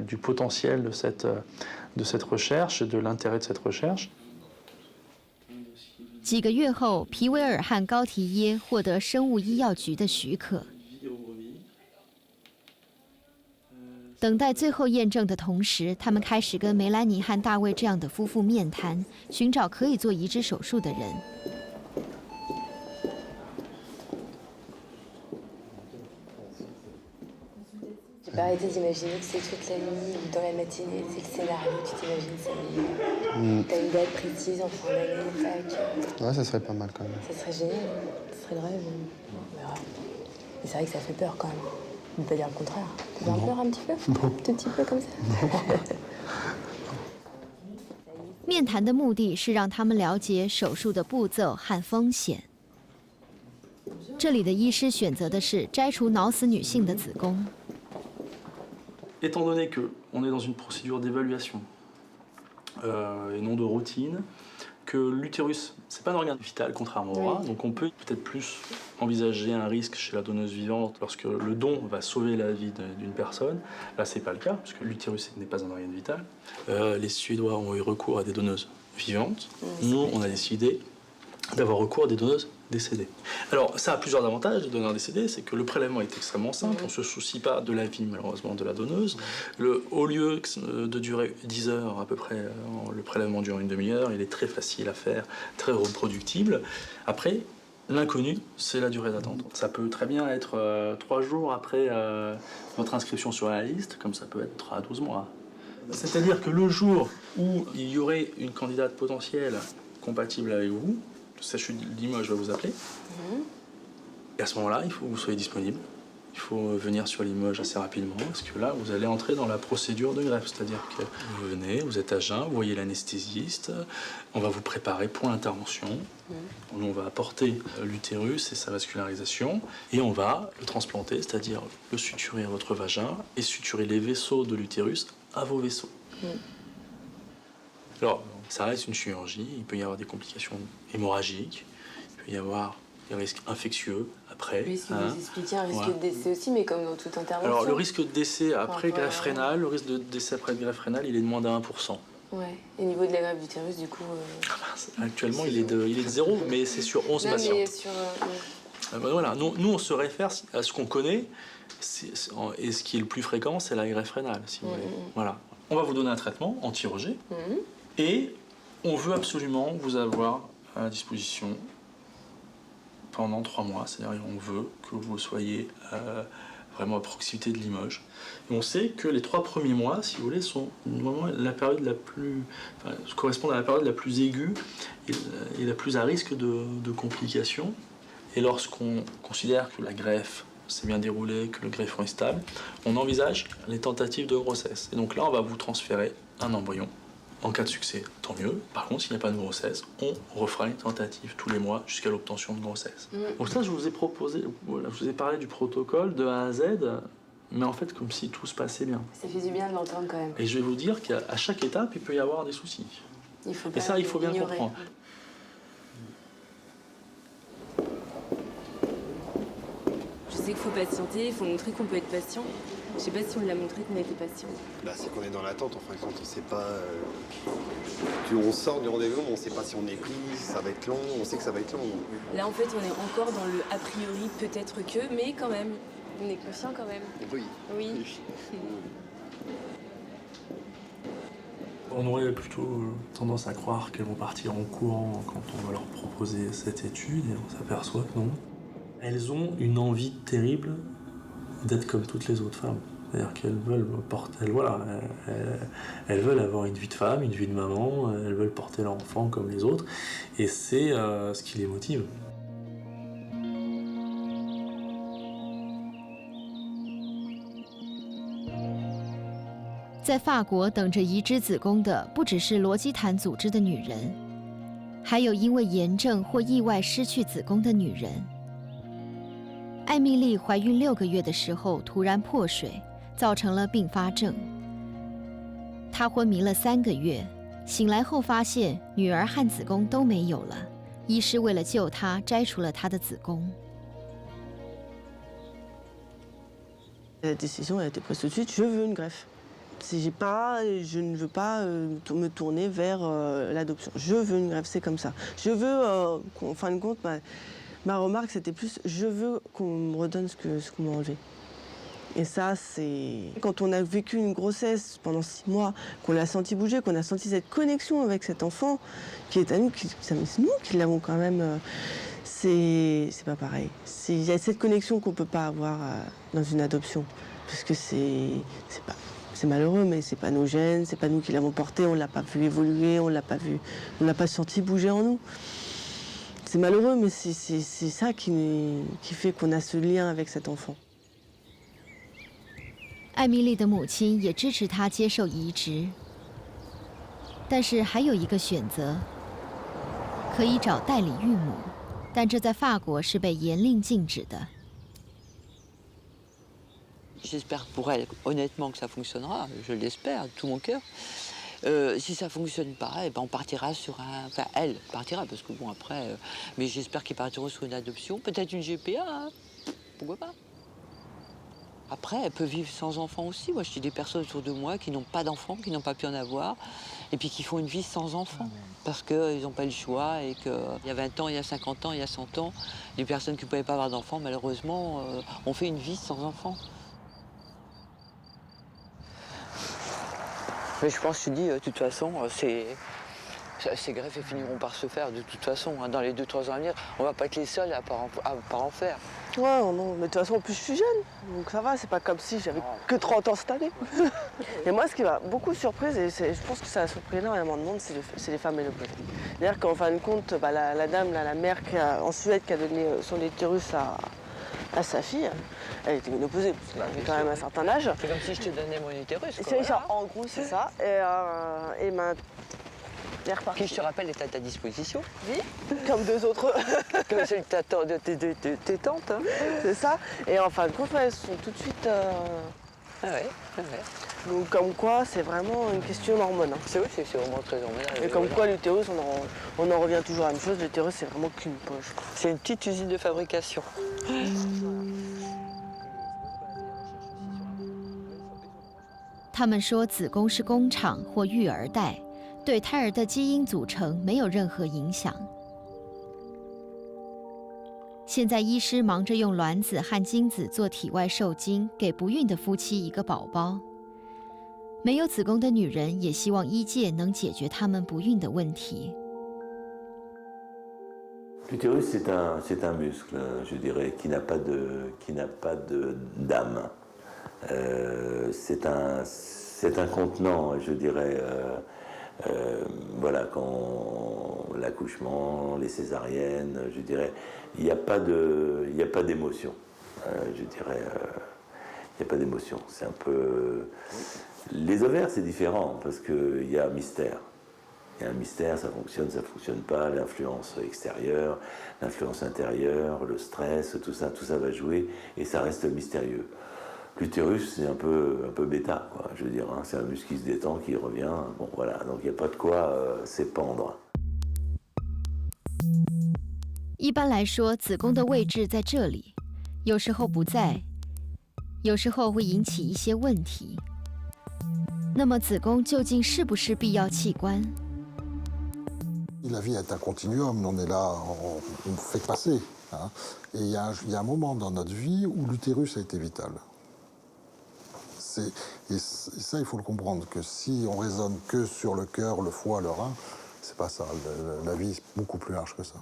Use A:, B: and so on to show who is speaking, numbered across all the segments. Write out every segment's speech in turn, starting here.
A: du potentiel de cette recherche, de l'intérêt de cette recherche。
B: 几个月后，皮维尔和高提耶获得生物医药局的许可。等待最后验证的同时，他们开始跟梅兰妮和大卫这样的夫妇面谈，寻找可以做移植手术的人。
C: J'ai pas arrêté d'imaginer que c'est toute la nuit ou dans la matinée, c'est le scénario, tu t'imagines ça, mais t'as une date précise en fin d'année, tac.
D: Ouais, ça serait pas mal quand même.
C: Ça serait génial, ça serait le rêve. On verra. Mais c'est vrai que ça fait peur quand même. On peut pas dire le contraire. T'as peur un petit peu? Un tout petit peu comme ça?
B: 面谈的目的是让他们了解手术的步骤和风险。这里的医师选择的是摘除脑死女性的子宫。
A: Étant donné qu'on est dans une procédure d'évaluation et non de routine, que l'utérus, c'est pas un organe vital contrairement au bras, donc on peut peut-être plus envisager un risque chez la donneuse vivante lorsque le don va sauver la vie d'une personne. Là, c'est pas le cas, puisque l'utérus n'est pas un organe vital. Les Suédois ont eu recours à des donneuses vivantes. Nous, on a décidé d'avoir recours à des donneuses décédées. Alors, ça a plusieurs avantages, les donneurs décédés, c'est que le prélèvement est extrêmement simple, on ne se soucie pas de la vie, malheureusement, de la donneuse. Au lieu de durer 10 heures à peu près, le prélèvement dure une demi-heure, il est très facile à faire, très reproductible. Après, l'inconnu, c'est la durée d'attente. Ça peut très bien être 3 jours après votre inscription sur la liste, comme ça peut être à 12 mois. C'est-à-dire que le jour où il y aurait une candidate potentielle compatible avec vous, le CHU de Limoges va vous appeler. Et à ce moment-là, il faut que vous soyez disponible. Il faut venir sur Limoges assez rapidement, parce que là, vous allez entrer dans la procédure de greffe. C'est-à-dire que vous venez, vous êtes à jeun, vous voyez l'anesthésiste, on va vous préparer pour l'intervention. Nous, on va apporter l'utérus et sa vascularisation, et on va le transplanter, c'est-à-dire le suturer à votre vagin et suturer les vaisseaux de l'utérus à vos vaisseaux. Alors, ça reste une chirurgie, il peut y avoir des complications hémorragiques, il peut y avoir des risques infectieux après.
C: Le risque de vous expliquer un risque de décès aussi, mais comme dans toute intervention.
A: Alors, le risque de décès après greffe rénale, le risque de décès après greffe rénale, il est de moins d'1%.
C: Ouais. Et au niveau de la greffe d'utérus, du coup.
A: Actuellement, il est de 0, mais c'est sur 11 patients.
C: Mais sur,
A: voilà, nous, on se réfère à ce qu'on connaît, et ce qui est le plus fréquent, c'est la greffe rénale, si vous voulez. Voilà. On va vous donner un traitement anti-rejet, et on veut absolument vous avoir à la disposition pendant 3 mois. C'est-à-dire on veut que vous soyez vraiment à proximité de Limoges. Et on sait que les 3 premiers mois, si vous voulez, sont vraiment la période la plus, correspondent à la période la plus aiguë et la plus à risque de complications. Et lorsqu'on considère que la greffe s'est bien déroulée, que le greffon est stable, on envisage les tentatives de grossesse. Et donc là, on va vous transférer un embryon. En cas de succès, tant mieux. Par contre, s'il n'y a pas de grossesse, on refera une tentative tous les mois jusqu'à l'obtention de grossesse. Donc ça, je vous ai proposé, voilà, je vous ai parlé du protocole de A à Z, mais en fait, comme si tout se passait bien.
C: Ça fait du bien de l'entendre quand même.
A: Et je vais vous dire qu'à chaque étape, il peut y avoir des soucis.
C: Et
A: ça, il faut bien comprendre.
C: Je sais qu'il faut patienter, il faut montrer qu'on peut être patient. Je sais pas si on l'a montré qu'on était patient.
D: Là, c'est qu'on est dans l'attente, enfin, quand on sait pas... on sort du rendez-vous, mais on sait pas si on est pris, ça va être long, on sait que ça va être long.
C: Là, en fait, on est encore dans le a priori, peut-être que, mais quand même, on est conscient quand même.
D: Oui.
C: Oui.
A: On aurait plutôt tendance à croire qu'elles vont partir en courant quand on va leur proposer cette étude, et on s'aperçoit que non. Elles ont une envie terrible d'être comme toutes les autres femmes. C'est-à-dire qu'elles veulent porter, elles veulent avoir une vie de femme, une vie de maman, elles veulent porter leur enfant comme les autres, et c'est ce qui les motive.
B: 在法国等着移植子宫的不只是罗基坦组织的女人，还有因为炎症或意外失去子宫的女人。艾蜜莉怀孕6个月的时候突然破水，造成了并发症。她昏迷了3个月，醒来后发现女儿和子宫都没有了。医师为了救她，摘除了她的子宫。
E: La décision a été prise tout de suite, je veux une greffe. Je ne veux pas me tourner vers l'adoption. Je veux une greffe, c'est comme ça. Je veux, en fin de compte, ma remarque, c'était plus, je veux qu'on me redonne ce qu'on m'a enlevé. Et ça, c'est... Quand on a vécu une grossesse pendant 6 mois, qu'on l'a senti bouger, qu'on a senti cette connexion avec cet enfant, qui est à nous, c'est nous qui l'avons quand même... C'est pas pareil. Il y a cette connexion qu'on ne peut pas avoir dans une adoption. Parce que c'est malheureux, mais c'est pas nos gènes, c'est pas nous qui l'avons porté, on l'a pas vu évoluer, on l'a pas senti bouger en nous. C'est malheureux, mais c'est ça qui fait qu'on a ce lien avec cet enfant.
B: 艾米丽的母亲也支持她接受移植，但是还有一个选择，可以找代理孕母，但这在法国是被严令禁止的。
F: J'espère pour elle, honnêtement, que ça fonctionnera. Je l'espère, de tout mon cœur. Si ça ne fonctionne pas, eh ben on partira sur un... Enfin, elle partira, parce que bon, après... mais j'espère qu'ils partiront sur une adoption. Peut-être une GPA, hein. Pourquoi pas? Après, elle peut vivre sans enfant aussi. Moi, j'ai des personnes autour de moi qui n'ont pas d'enfants, qui n'ont pas pu en avoir, et puis qui font une vie sans enfants. Parce qu'ils n'ont pas le choix, et qu'il y a 20 ans, il y a 50 ans, il y a 100 ans, les personnes qui ne pouvaient pas avoir d'enfants, malheureusement, ont fait une vie sans enfants. Mais je pense, je dis, de toute façon, ces greffes finiront par se faire, de toute façon. Hein, dans les 2-3 ans à venir, on ne va pas être les seuls à pas en faire.
E: Ouais, non, mais de toute façon, en plus, je suis jeune. Donc ça va, c'est pas comme si j'avais que 30 ans cette année. Et moi, ce qui m'a beaucoup surprise, et je pense que ça a surpris énormément de monde, c'est les femmes élevées. C'est-à-dire qu'en fin de compte, la dame, la mère en Suède qui a donné son utérus à sa fille, elle était ménopausée, parce qu'elle avait quand même un certain âge.
F: C'est comme si je te donnais mon utérus.
E: En gros, c'est ça. Et ma mère partie.
F: Qui, je te rappelle, est à ta disposition.
E: Oui, comme 2 autres.
F: Comme celle de tes tantes. Hein.
E: C'est ça. Et en fin de compte, elles sont tout de suite...
F: Ah ouais.
E: Donc comme quoi, c'est vraiment une question d'hormones. Hein.
F: C'est vraiment très hormonal.
E: Et comme quoi, l'utérus, on en revient toujours à la même chose, l'utérus, c'est vraiment qu'une poche.
F: C'est une petite usine de fabrication.
B: 他们说子宫是工厂或育儿袋，对胎儿的基因组成没有任何影响。现在医师忙着用卵子和精子做体外受精，给不孕的夫妻一个宝宝。没有子宫的女人也希望医界能解决她们不孕的问题。
G: L'utérus, c'est un muscle, je dirais, qui n'a pas d'âme. C'est un contenant, je dirais. Voilà, quand l'accouchement, les césariennes, je dirais, il n'y a pas d'émotion. Je dirais, il n'y a pas d'émotion. C'est un peu. Les ovaires, c'est différent parce qu'il y a un mystère. Il y a un mystère, ça fonctionne pas, l'influence extérieure, l'influence intérieure, le stress, tout ça va jouer et ça reste mystérieux. L'utérus, c'est un peu bêta, quoi, je veux dire, hein, c'est un muscle qui se détend, qui revient, bon voilà, donc il n'y a pas de quoi s'épandre.
B: 一般来说，子宫的位置在这里，有时候不在，有时候会引起一些问题。那么，子宫究竟是不是必要器官？
H: La vie est un continuum, on est là, on fait que passer. Hein. Et il y a un moment dans notre vie où l'utérus a été vital. Et ça, il faut le comprendre, que si on raisonne que sur le cœur, le foie, le rein, c'est pas ça. La vie est beaucoup plus large que ça.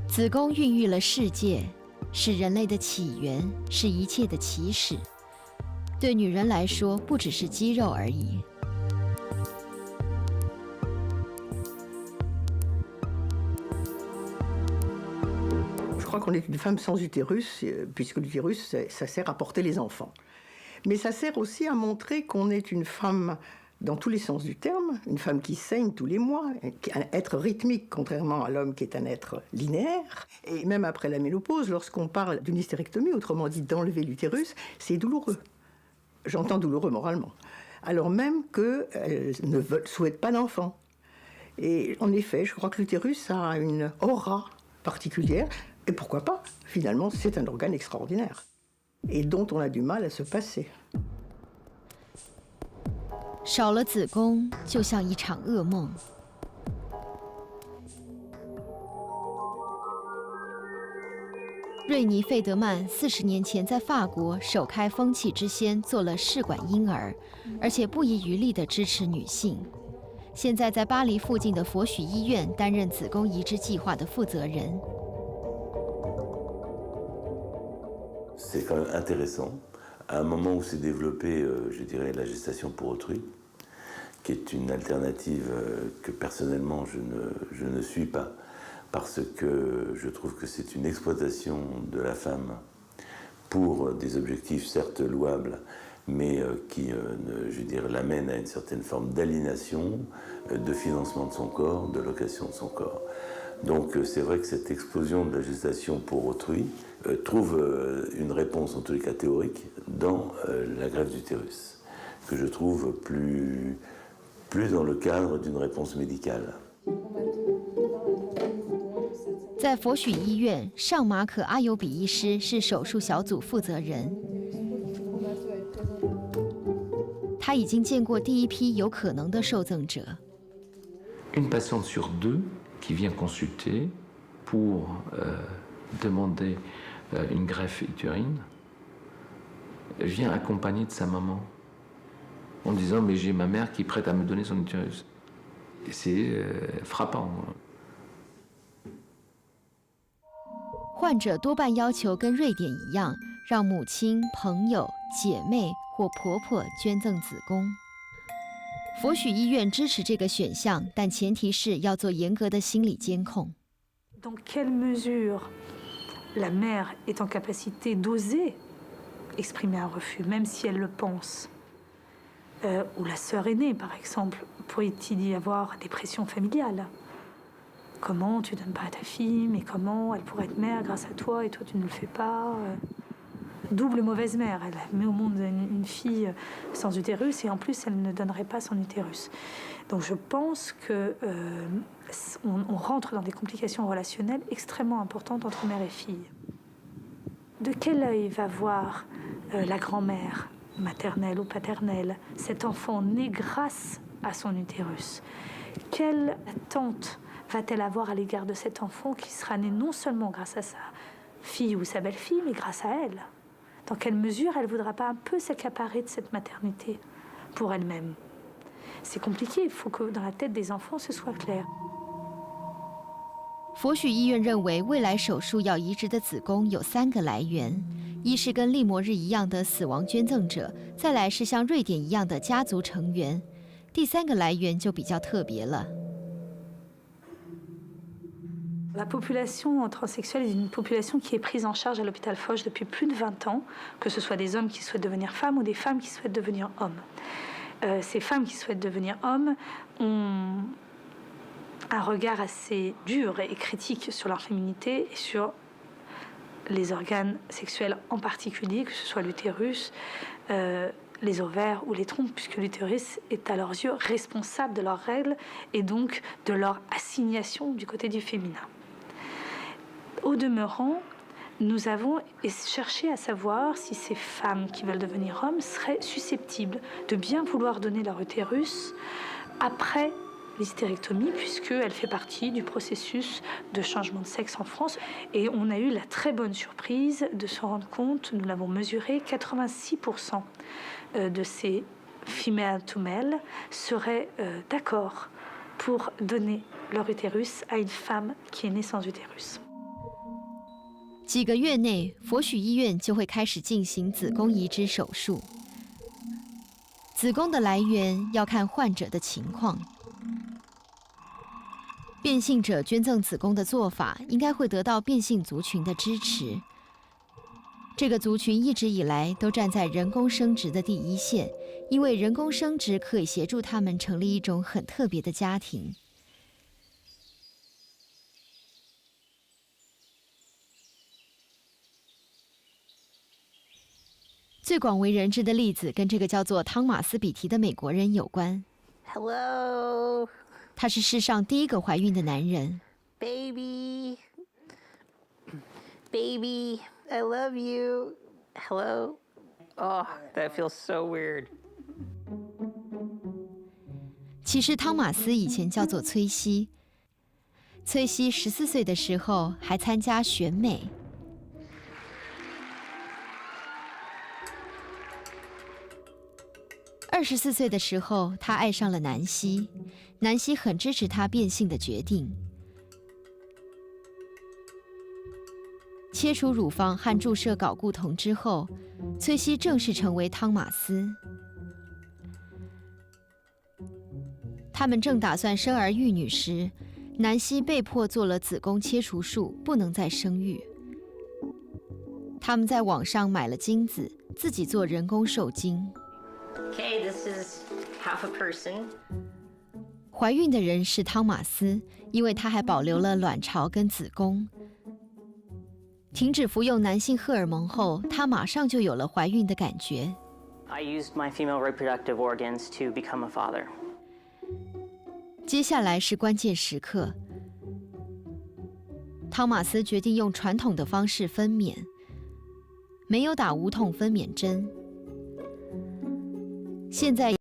B: 子宫孕育了世界，是人类的起源，是一切的起始。对女人来说，不只是肌肉而已。
I: Je crois qu'on est une femme sans utérus, puisque l'utérus, ça sert à porter les enfants. Mais ça sert aussi à montrer qu'on est une femme dans tous les sens du terme, une femme qui saigne tous les mois, un être rythmique, contrairement à l'homme qui est un être linéaire. Et même après la ménopause, lorsqu'on parle d'une hystérectomie, autrement dit d'enlever l'utérus, c'est douloureux. J'entends douloureux moralement. Alors même qu'elle ne souhaite pas d'enfant. Et en effet, je crois que l'utérus a une aura particulière. Et pourquoi pas? Finalement, c'est un organe extraordinaire. et dont on a du mal à se passer.
B: 少了子宫，就像一场噩梦。瑞尼·费德曼40年前在法国首开风气之先做了试管婴儿，而且不遗余力地支持女性。现在在巴黎附近的佛许医院担任子宫移植计划的负责人。
G: C'est quand même intéressant, à un moment où s'est développée, je dirais, la gestation pour autrui, qui est une alternative que personnellement je ne suis pas, parce que je trouve que c'est une exploitation de la femme pour des objectifs certes louables, mais qui, je dirais, l'amène à une certaine forme d'aliénation, de financement de son corps, de location de son corps. Donc c'est vrai que cette explosion de la gestation pour autrui trouve une réponse, en tous les cas théorique, dans la greffe d'utérus, que je trouve plus dans le cadre d'une réponse médicale.
B: 在佛许医院，尚马可·阿尤比医师是手术小组负责人。他已经见过第一批有可能的受赠者。
J: Une patiente sur deux qui vient consulter pour demander une greffe utérine vient accompagnée de sa maman en disant mais j'ai ma mère qui est prête à me donner son utérus. Et c'est frappant.
B: 患者多半要求跟瑞典一样，让母亲、朋友、姐妹或婆婆捐赠子宫。佛许医院支持这个选项，但前提是要做严格的心理监控。
K: Dans quelle mesure la mère est en capacité d'oser exprimer un refus, même si elle le pense, ou la sœur aînée, par exemple, pourrait-il y avoir des pressions familiales? Comment tu donnes pas à ta fille, mais comment elle pourrait être mère grâce à toi et toi tu ne le fais pas? Double mauvaise mère, elle met au monde une fille sans utérus et en plus elle ne donnerait pas son utérus. Donc je pense que on rentre dans des complications relationnelles extrêmement importantes entre mère et fille. De quel œil va voir la grand-mère, maternelle ou paternelle, cet enfant né grâce à son utérus? Quelle attente va-t-elle avoir à l'égard de cet enfant qui sera né non seulement grâce à sa fille ou sa belle-fille, mais grâce à elle? Dans quelle mesure elle ne voudra pas un peu s'accaparer de cette maternité pour elle-même? C'est compliqué, il faut que dans la tête des enfants ce soit clair.
B: 佛许医院认为，未来手术要移植的子宫有3个来源：一是跟利摩日一样的死亡捐赠者，再来是像瑞典一样的家族成员，第3个来源就比较特别了。
K: La population transsexuelle est une population qui est prise en charge à l'hôpital Foch depuis plus de 20 ans, que ce soit des hommes qui souhaitent devenir femmes ou des femmes qui souhaitent devenir hommes. Ces femmes qui souhaitent devenir hommes ont un regard assez dur et critique sur leur féminité et sur les organes sexuels en particulier, que ce soit l'utérus, les ovaires ou les trompes, puisque l'utérus est à leurs yeux responsable de leurs règles et donc de leur assignation du côté du féminin. Au demeurant, nous avons cherché à savoir si ces femmes qui veulent devenir hommes seraient susceptibles de bien vouloir donner leur utérus après l'hystérectomie, puisqu'elle fait partie du processus de changement de sexe en France. Et on a eu la très bonne surprise de se rendre compte, nous l'avons mesuré, 86% de ces female to male seraient d'accord pour donner leur utérus à une femme qui est née sans utérus.
B: 几个月内，佛许医院就会开始进行子宫移植手术。子宫的来源要看患者的情况。变性者捐赠子宫的做法应该会得到变性族群的支持。这个族群一直以来都站在人工生殖的第一线，因为人工生殖可以协助他们成立一种很特别的家庭。最广为人知的例子跟这个叫做汤马斯·比提的美国人有关。
L: Hello，
B: 他是世上第一个怀孕的男人。
L: Baby, I love you. Hello? Oh, that feels so weird.
B: 其实汤马斯以前叫做崔西。崔西14岁的时候还参加选美。24岁的时候，他爱上了南希，南希很支持他变性的决定。切除乳房和注射睾固酮之后，崔西正式成为汤马斯。他们正打算生儿育女时，南希被迫做了子宫切除术，不能再生育。他们在网上买了精子，自己做人工受精。
L: Okay, this is half a person.
B: 怀孕的人是汤马斯，因为他还保留了卵巢跟子宫。停止服用男性荷尔蒙后，她马上就有了怀孕的感觉。
M: I used my female reproductive organs to become a father.
B: 接下来是关键时刻，汤马斯决定用传统的方式分娩，没有打无痛分娩针。现在